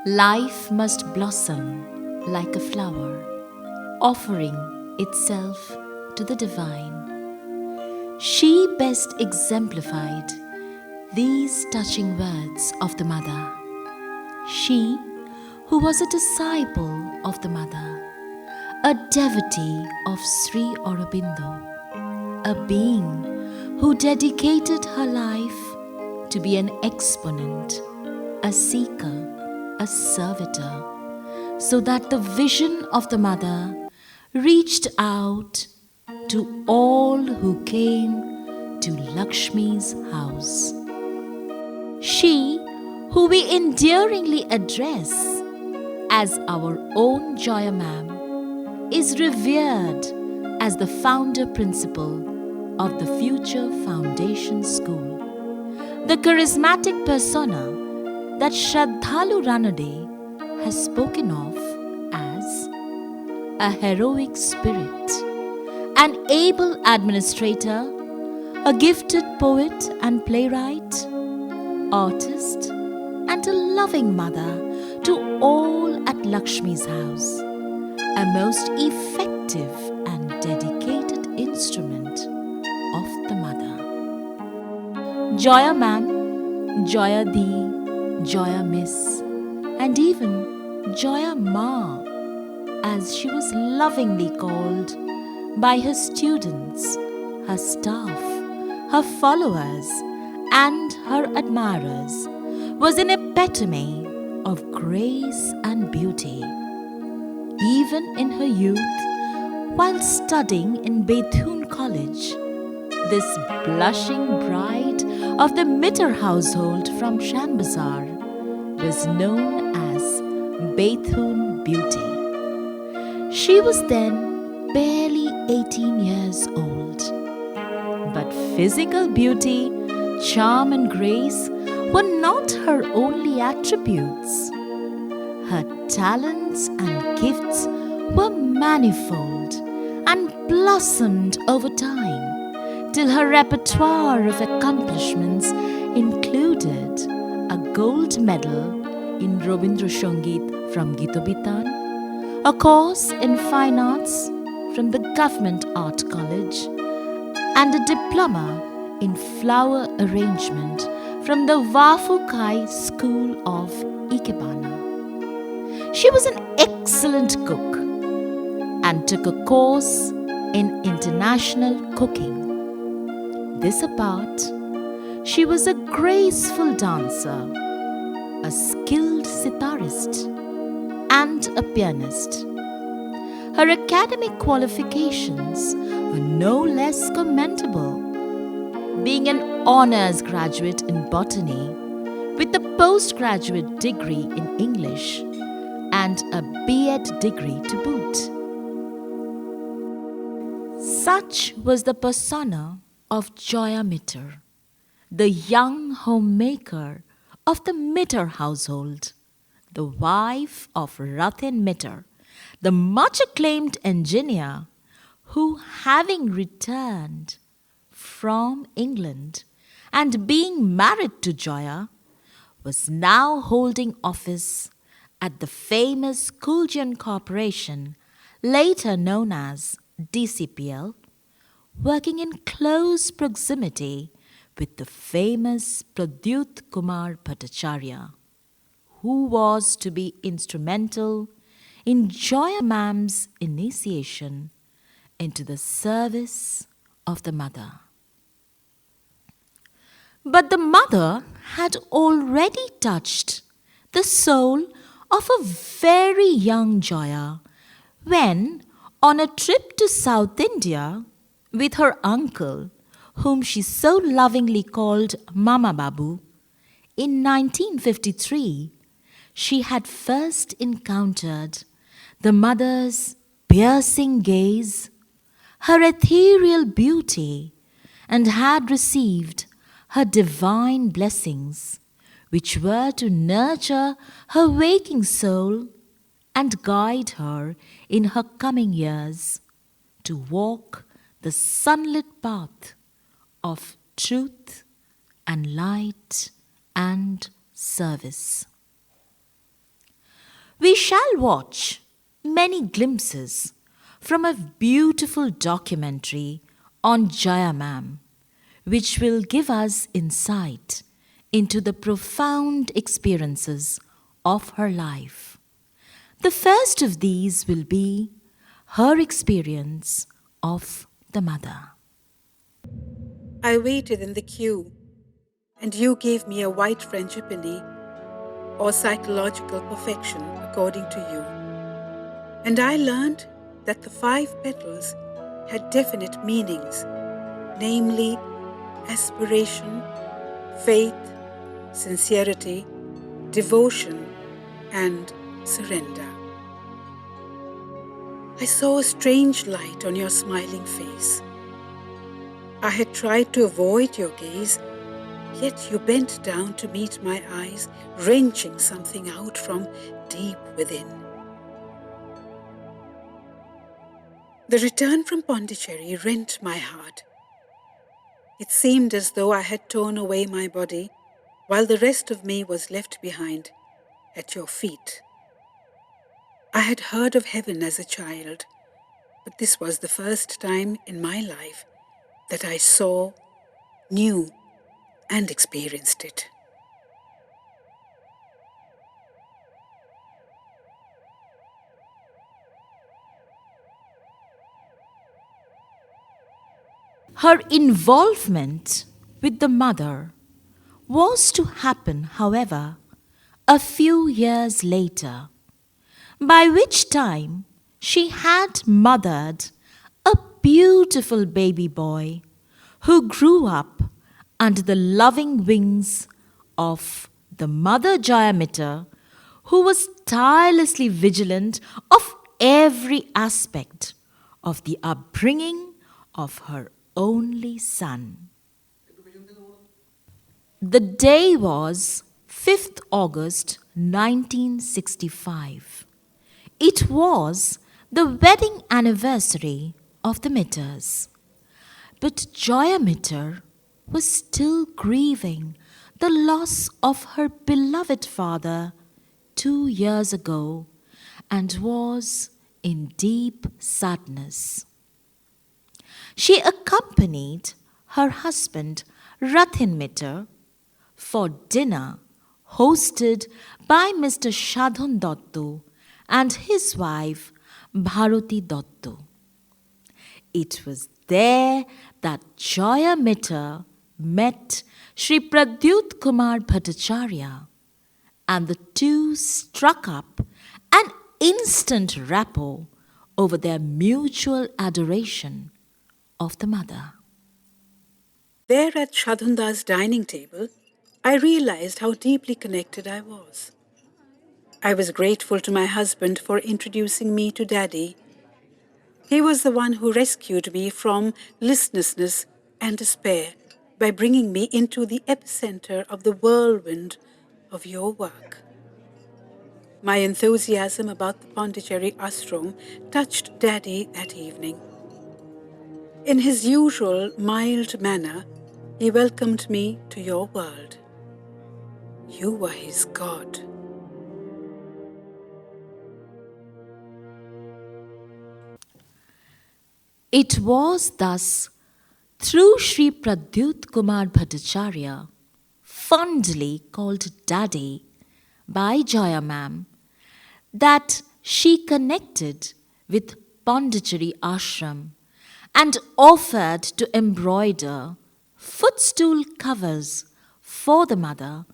Life must blossom like a flower, offering itself to the divine. She best exemplified these touching words of the Mother. She, who was a disciple of the Mother, a devotee of Sri Aurobindo, a being who dedicated her life to be an exponent, a seeker, a servitor, so that the vision of the Mother reached out to all who came to Lakshmi's house. She, who we endearingly address as our own Joya Ma'am, is revered as the founder principal of the Future Foundation School, the charismatic persona that Shraddhalu Ranade has spoken of as a heroic spirit, an able administrator, a gifted poet and playwright, artist, and a loving mother to all at Lakshmi's house, a most effective and dedicated instrument of the Mother. Joya Ma'am, Joya Dee, Joya Miss, and even Joya Ma, as she was lovingly called by her students, her staff, her followers, and her admirers, was an epitome of grace and beauty. Even in her youth, while studying in Bethune College, this blushing bride of the Mitter household from Shambazar was known as Bethune Beauty. She was then barely 18 years old. But physical beauty, charm, and grace were not her only attributes. Her talents and gifts were manifold and blossomed over time, till her repertoire of accomplishments included a gold medal in Robindra Sangeet from Gitobitan, a course in fine arts from the Government Art College, and a diploma in flower arrangement from the Wafukai School of Ikebana. She was an excellent cook and took a course in international cooking. This apart, she was a graceful dancer, a skilled sitarist, and a pianist. Her academic qualifications were no less commendable, being an honors graduate in botany with a postgraduate degree in English and a B.Ed degree to boot. Such was the persona of Joya Mitter, the young homemaker of the Mitter household, the wife of Rathin Mitter, the much acclaimed engineer who, having returned from England and being married to Joya, was now holding office at the famous Coolgien Corporation, later known as DCPL, working in close proximity with the famous Pradyut Kumar Bhattacharya, who was to be instrumental in Joya Ma'am's initiation into the service of the Mother. But the Mother had already touched the soul of a very young Joya when, on a trip to South India with her uncle, whom she so lovingly called Mama Babu, in 1953, she had first encountered the Mother's piercing gaze, her ethereal beauty, and had received her divine blessings, which were to nurture her waking soul and guide her in her coming years to walk the sunlit path of truth and light and service. we shall watch many glimpses from a beautiful documentary on Jaya Ma'am, which will give us insight into the profound experiences of her life. The first of these will be her experience of the mother. I waited in the queue, and you gave me a white frangipani, or psychological perfection, according to you. And I learned that the 5 petals had definite meanings, namely aspiration, faith, sincerity, devotion, and surrender. I saw a strange light on your smiling face. I had tried to avoid your gaze, yet you bent down to meet my eyes, wrenching something out from deep within. The return from Pondicherry rent my heart. It seemed as though I had torn away my body, while the rest of me was left behind at your feet. I had heard of heaven as a child, but this was the first time in my life that I saw, knew, and experienced it. Her involvement with the mother was to happen, however, a few years later, by which time she had mothered a beautiful baby boy who grew up under the loving wings of the mother Jayamitra, who was tirelessly vigilant of every aspect of the upbringing of her only son. The day was 5th August 1965. It was the wedding anniversary of the Mitters. But Joya Mitter was still grieving the loss of her beloved father 2 years ago and was in deep sadness. She accompanied her husband Rathin Mitter for dinner hosted by Mr. Shadhan Dotto and his wife Bharati Dotto. It was there that Joya Mitter met Sri Pradyut Kumar Bhattacharya, and the two struck up an instant rapport over their mutual adoration of the mother. There at Shadhanda's dining table, I realized how deeply connected I was. I was grateful to my husband for introducing me to Daddy. He was the one who rescued me from listlessness and despair by bringing me into the epicenter of the whirlwind of your work. My enthusiasm about the Pondicherry ashram touched Daddy that evening. In his usual mild manner, he welcomed me to your world. You were his God. It was thus through Sri Pradyut Kumar Bhattacharya, fondly called Daddy by Joya Ma'am, that she connected with Pondicherry Ashram and offered to embroider footstool covers for the mother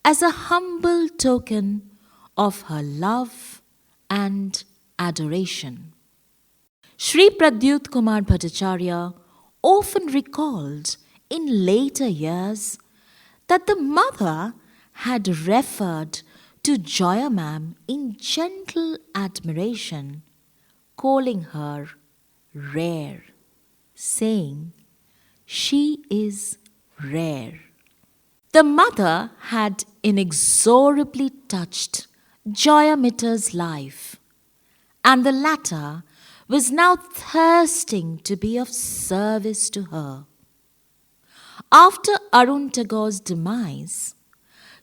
as a humble token of her love and adoration. Sri Pradyut Kumar Bhattacharya often recalled in later years that the mother had referred to Joya Ma'am in gentle admiration, calling her rare, saying, "She is rare." The mother had inexorably touched Joya Mitter's life, and the latter was now thirsting to be of service to her. After Arun Tagore's demise,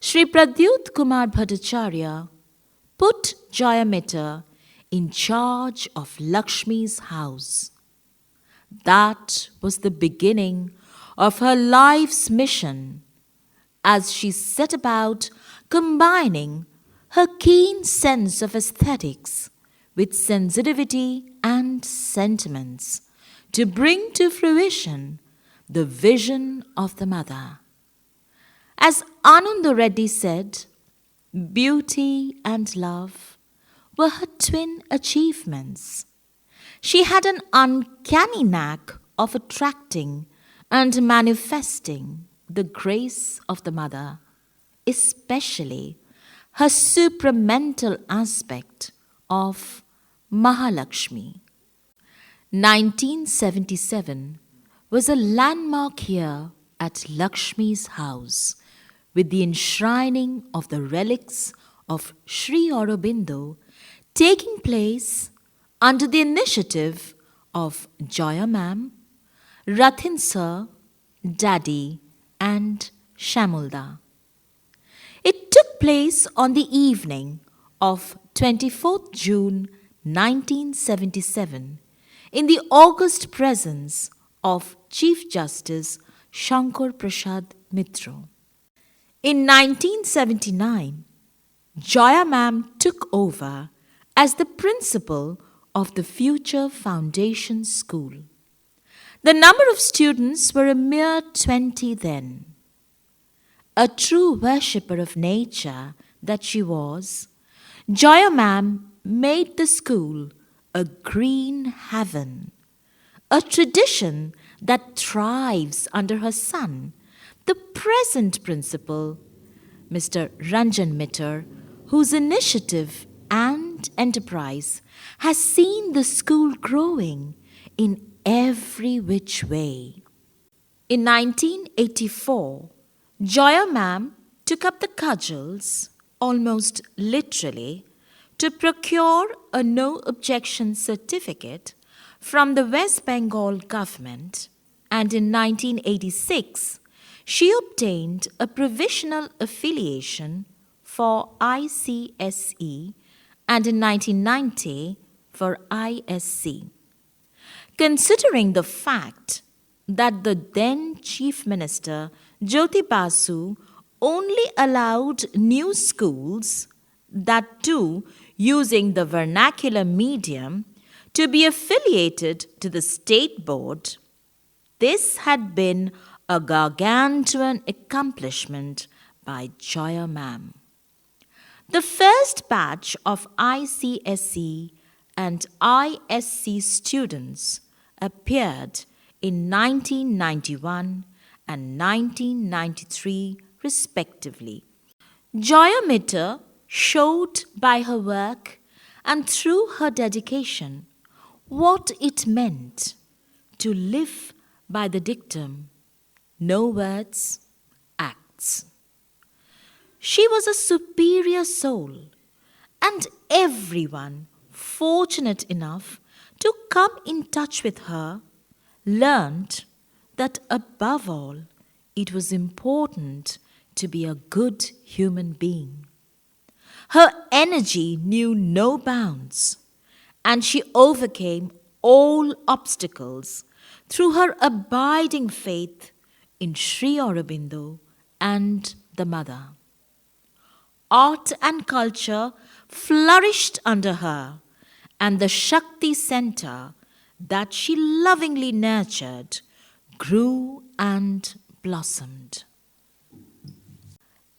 Sri Pradyut Kumar Bhattacharya put Joya Mitter in charge of Lakshmi's house. That was the beginning of her life's mission as she set about combining her keen sense of aesthetics with sensitivity and sentiments to bring to fruition the vision of the mother. As Ananda Reddy said, beauty and love were her twin achievements. She had an uncanny knack of attracting and manifesting the grace of the mother, especially her supramental aspect of Mahalakshmi. 1977 was a landmark year at Lakshmi's house with the enshrining of the relics of Sri Aurobindo taking place under the initiative of Joya Ma'am, Rathin Sir, Daddy, and Shamulda. It took place on the evening of 24th June 1977 in the august presence of Chief Justice Shankar Prasad Mitro. In 1979, Joya Ma'am took over as the principal of the Future Foundation School. The number of students were a mere 20 then. A true worshipper of nature that she was, Joya Ma'am made the school a green heaven, a tradition that thrives under her son, the present principal, Mr. Ranjan Mitter, whose initiative and enterprise has seen the school growing in every which way. In 1984, Joya Ma'am took up the cudgels, almost literally, to procure a no objection certificate from the West Bengal government, and in 1986, she obtained a provisional affiliation for ICSE and in 1990 for ISC. Considering the fact that the then Chief Minister Jyoti Basu only allowed new schools, that too using the vernacular medium, to be affiliated to the state board, this had been a gargantuan accomplishment by Joya Ma'am. The first batch of ICSE and ISC students appeared in 1991 and 1993 respectively. Joya Mitter showed by her work and through her dedication what it meant to live by the dictum, no words, acts. She was a superior soul, and everyone fortunate enough to come in touch with her learned that above all it was important to be a good human being. Her energy knew no bounds, and she overcame all obstacles through her abiding faith in Sri Aurobindo and the Mother. Art and culture flourished under her, and the Shakti Center that she lovingly nurtured grew and blossomed.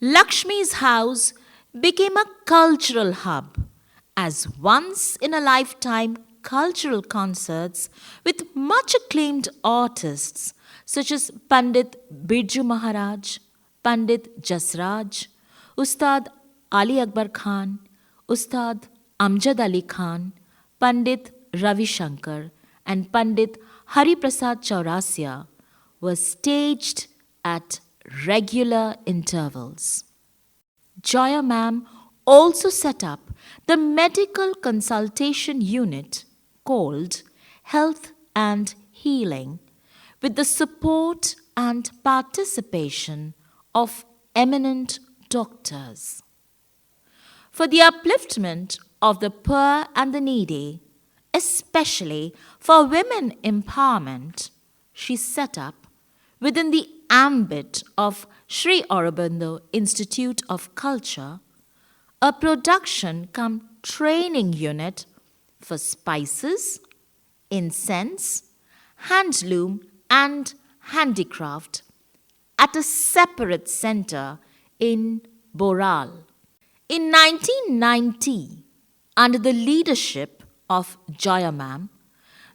Lakshmi's house became a cultural hub as once in a lifetime cultural concerts with much acclaimed artists such as Pandit Birju Maharaj, Pandit Jasraj, Ustad Ali Akbar Khan, Ustad Amjad Ali Khan, Pandit Ravi Shankar, and Pandit Hari Prasad Chaurasia were staged at regular intervals. Joya Ma'am also set up the medical consultation unit called Health and Healing with the support and participation of eminent doctors. for the upliftment of the poor and the needy, especially for women empowerment, she set up, within the ambit of Sri Aurobindo Institute of Culture, a production cum training unit for spices, incense, handloom, and handicraft at a separate center in Boral. In 1990, under the leadership of Joya Ma'am,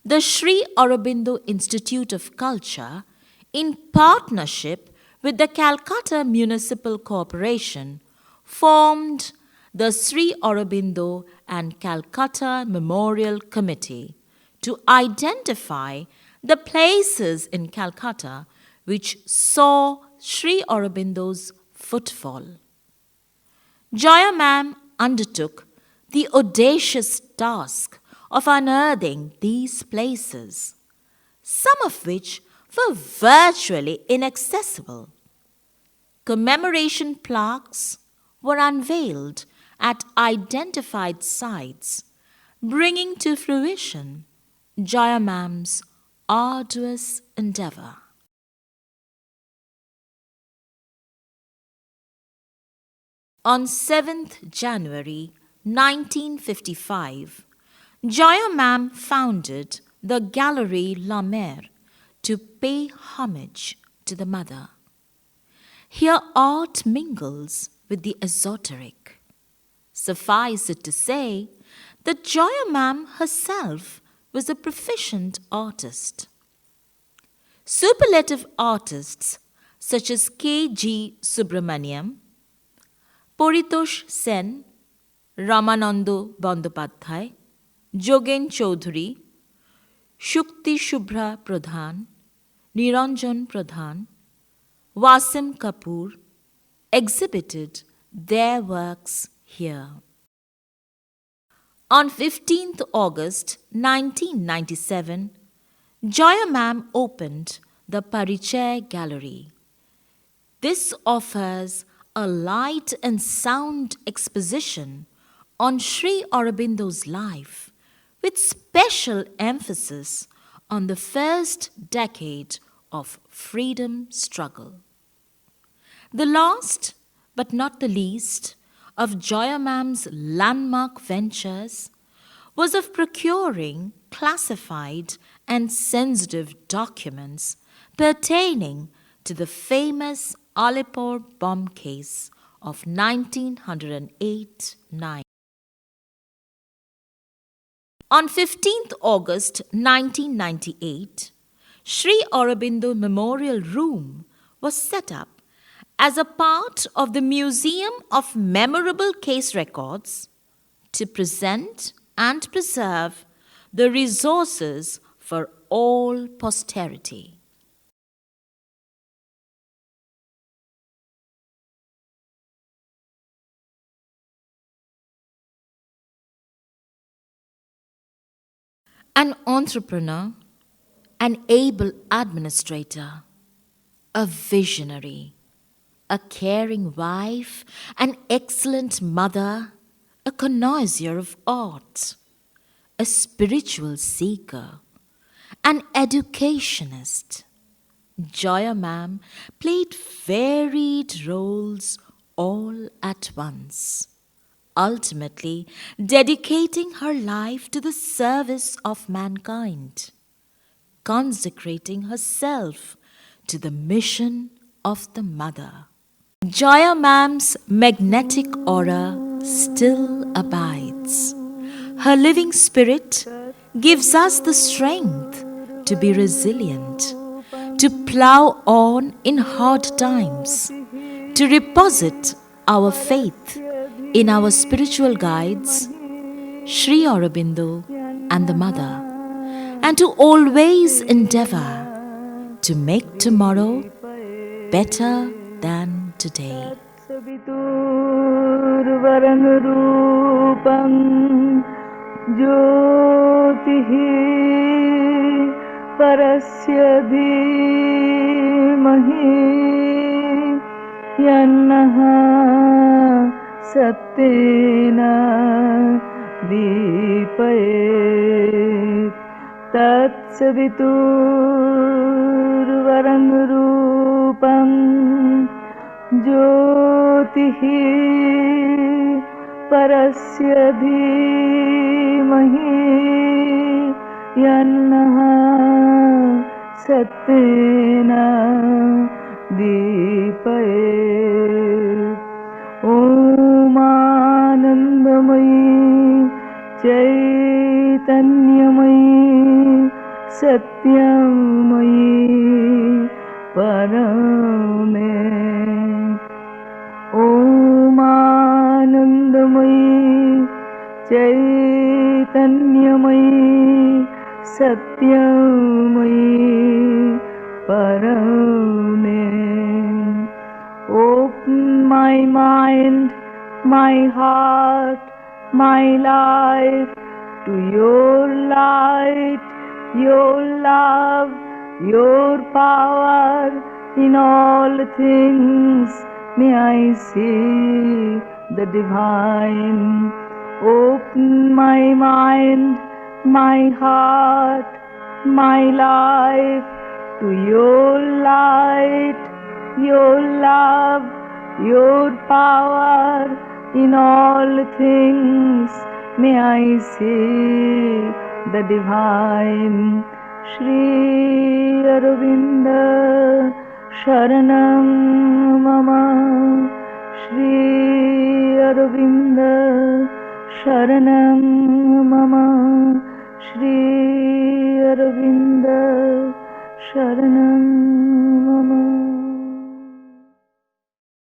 the Sri Aurobindo Institute of Culture, in partnership with the Calcutta Municipal Corporation, formed the Sri Aurobindo and Calcutta Memorial Committee to identify the places in Calcutta which saw Sri Aurobindo's footfall. Joya Ma'am undertook the audacious task of unearthing these places, some of which were virtually inaccessible. Commemoration plaques were unveiled at identified sites, bringing to fruition Joya Ma'am's arduous endeavor. On 7th January 1955, Joya Ma'am founded the Gallery La Mer to pay homage to the mother. Here art mingles with the esoteric. Suffice it to say that Joya Ma'am herself was a proficient artist. Superlative artists such as K.G. Subramaniam, Paritosh Sen, Ramanando Bandyopadhyay, Jogen Chaudhary, Shukti Shubhra Pradhan, Niranjan Pradhan, Wasim Kapoor exhibited their works here. On 15th August 1997, Joya Ma'am opened the Parichay Gallery. This offers a light and sound exposition on Sri Aurobindo's life, with special emphasis on the first decade of freedom struggle. The last, but not the least, of Joya Ma'am's landmark ventures was of procuring classified and sensitive documents pertaining to the famous Alipore bomb case of 1908-9. On 15th August 1998, Sri Aurobindo Memorial Room was set up as a part of the Museum of Memorable Case Records to present and preserve the resources for all posterity. An entrepreneur, an able administrator, a visionary, a caring wife, an excellent mother, a connoisseur of art, a spiritual seeker, an educationist. Joya Ma'am played varied roles all at once, ultimately dedicating her life to the service of mankind, consecrating herself to the mission of the mother. Joya Ma'am's magnetic aura still abides. Her living spirit gives us the strength to be resilient, to plow on in hard times, to reposit our faith in our spiritual guides, Sri Aurobindo and the Mother, and to always endeavor to make tomorrow better than today. परस्य धीमहि यन्नः सत्येन दीपयेत् तत्सवितुर्वरं रूपं ज्योतिः परस्य धीमहि यन्नः सत्येन दीपयेत् ॐ आनन्दमयी चैतन्यमयी सत्यमयी परमे ॐ आनन्दमयी चैतन्यमयी सत्यमयी परमे Open my mind, my heart, my life to your light, your love, your power in all things. May I see the divine. Open my mind, my heart, my life to your light, your love, your power in all things. May I see the divine. Shri Aurobindo Sharanam Mama. Shri Aurobindo Sharanam Mama. Shri Aurobindo Sharanam